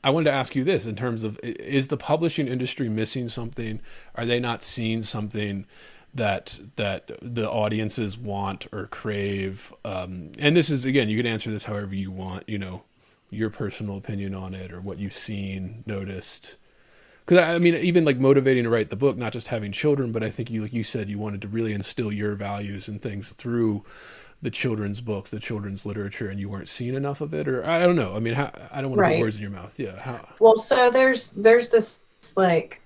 I wanted to ask you this in terms of, is the publishing industry missing something? Are they not seeing something that the audiences want or crave? And this is, again, you can answer this however you want, your personal opinion on it or what you've seen, noticed. Because I mean, even like motivating to write the book, not just having children, but I think you, like you said, you wanted to really instill your values and things through the children's books, the children's literature, and you weren't seeing enough of it, or I don't know. I mean, I don't want to put Right. words in your mouth. Yeah. Well, so there's this like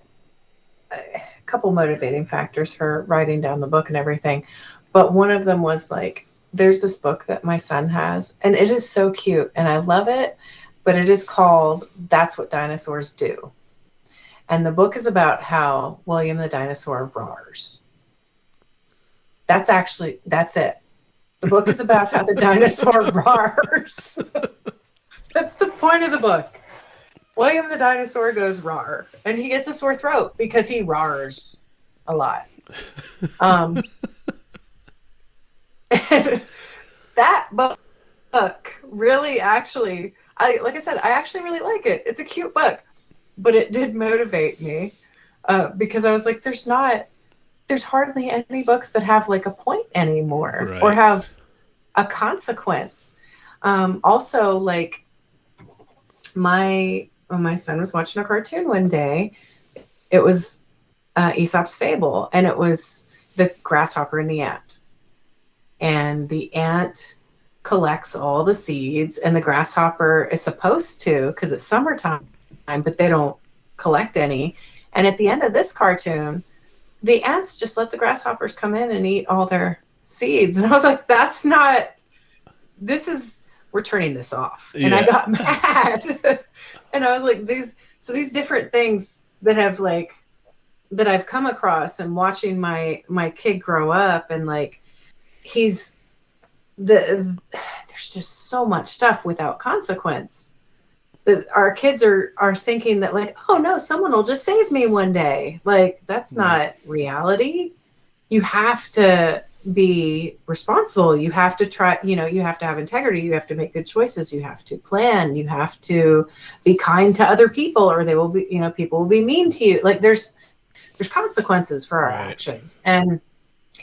a couple motivating factors for writing down the book and everything, but one of them was like, there's this book that my son has, and it is so cute, and I love it, but it is called "That's What Dinosaurs Do," and the book is about how William the dinosaur roars. That's it. The book is about how the dinosaur roars. That's the point of the book. William the dinosaur goes roar, and he gets a sore throat because he roars a lot. And that book really actually, like I said, I actually really like it. It's a cute book, but it did motivate me because I was like, there's hardly any books that have like a point anymore, Right. or have a consequence. Also, like when my son was watching a cartoon one day, it was Aesop's Fable, and it was the grasshopper and the ant. And the ant collects all the seeds, and the grasshopper is supposed to, because it's summertime, but they don't collect any. And at the end of this cartoon, the ants just let the grasshoppers come in and eat all their seeds. And I was like, we're turning this off. And I got mad. And I was like, these different things that I've come across, and watching my kid grow up, and like, there's just so much stuff without consequence that our kids are thinking that, like, oh no, someone will just save me one day. Like, that's not reality. You have to be responsible. You have to try, you have to have integrity. You have to make good choices. You have to plan. You have to be kind to other people, or they will be, people will be mean to you. Like, there's consequences for our actions. And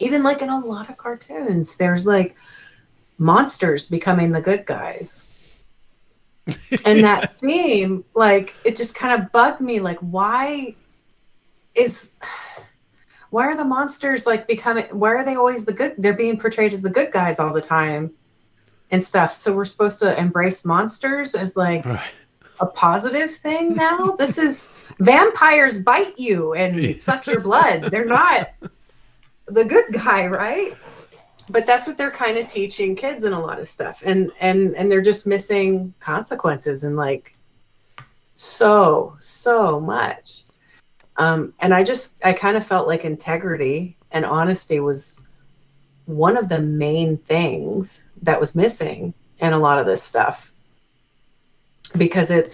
even like in a lot of cartoons, there's like monsters becoming the good guys. And that theme, like, it just kind of bugged me. Like, why are the monsters like why are they always the good? They're being portrayed as the good guys all the time and stuff. So we're supposed to embrace monsters as like a positive thing now? This is, vampires bite you and suck your blood. They're not the good guy, right? But that's what they're kind of teaching kids in a lot of stuff. And they're just missing consequences and like so much. And I kind of felt like integrity and honesty was one of the main things that was missing in a lot of this stuff. Because and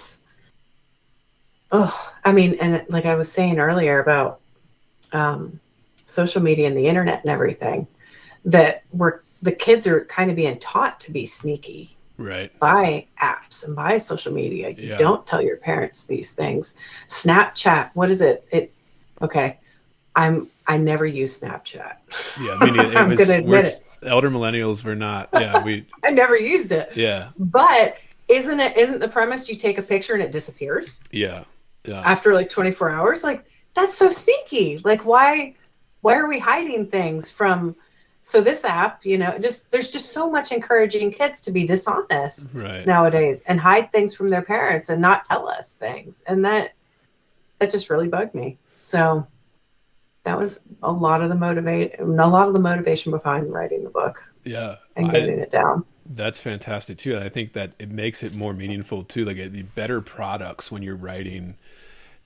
like I was saying earlier about social media and the internet and everything, that the kids are kind of being taught to be sneaky, right, by apps and by social media. You don't tell your parents these things. Snapchat, what is it? Okay, I never use Snapchat. Yeah, I mean, I'm gonna admit it. Elder millennials were not. Yeah, I never used it. Yeah, but isn't the premise you take a picture and it disappears? Yeah. After like 24 hours, like, that's so sneaky. Like, why are we hiding things from? So this app, there's just so much encouraging kids to be dishonest nowadays and hide things from their parents and not tell us things. And that just really bugged me. So that was a lot of the motivation behind writing the book. Yeah. And getting it down. That's fantastic too. And I think that it makes it more meaningful too. Like, it'd be better products when you're writing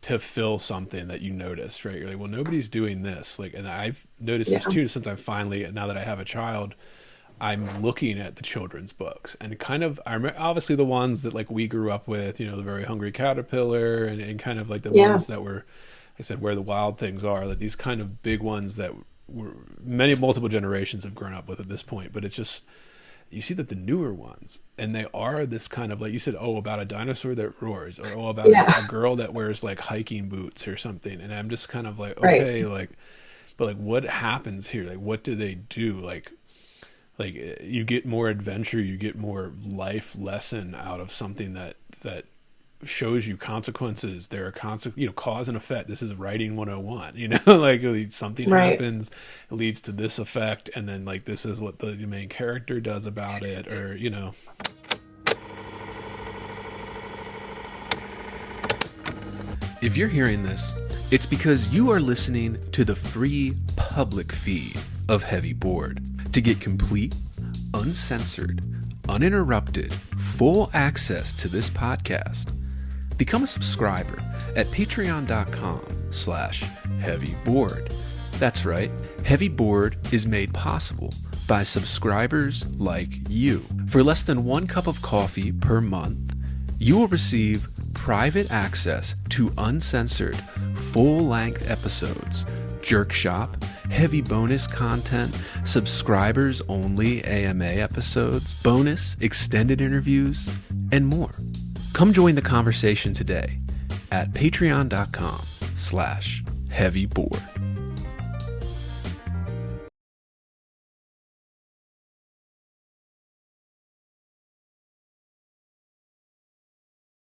to fill something that you noticed, right? You're like, well, nobody's doing this. Like, and I've noticed this too, since now that I have a child, I'm looking at the children's books and kind of, I remember obviously the ones that like we grew up with, the Very Hungry Caterpillar and kind of like the ones that were, I said, Where the Wild Things Are, like these kind of big ones that were multiple generations have grown up with at this point. But it's just, you see that the newer ones, and they are this kind of, like you said, oh, about a dinosaur that roars, or oh, about a girl that wears like hiking boots or something. And I'm just kind of like, okay, like, but like, what happens here? Like, what do they do? Like you get more adventure, you get more life lesson out of something that shows you consequences. There are cause and effect. This is writing 101, like something happens, it leads to this effect, and then like this is what the main character does about it, or If you're hearing this, it's because you are listening to the free public feed of Heavy Board. To get complete, uncensored, uninterrupted, full access to this podcast, become a subscriber at patreon.com/heavyboard. That's right, Heavy Board is made possible by subscribers like you. For less than 1 cup of coffee per month, you will receive private access to uncensored, full-length episodes, Jerk Shop, heavy bonus content, subscribers-only AMA episodes, bonus extended interviews, and more. Come join the conversation today at patreon.com/heavyboard.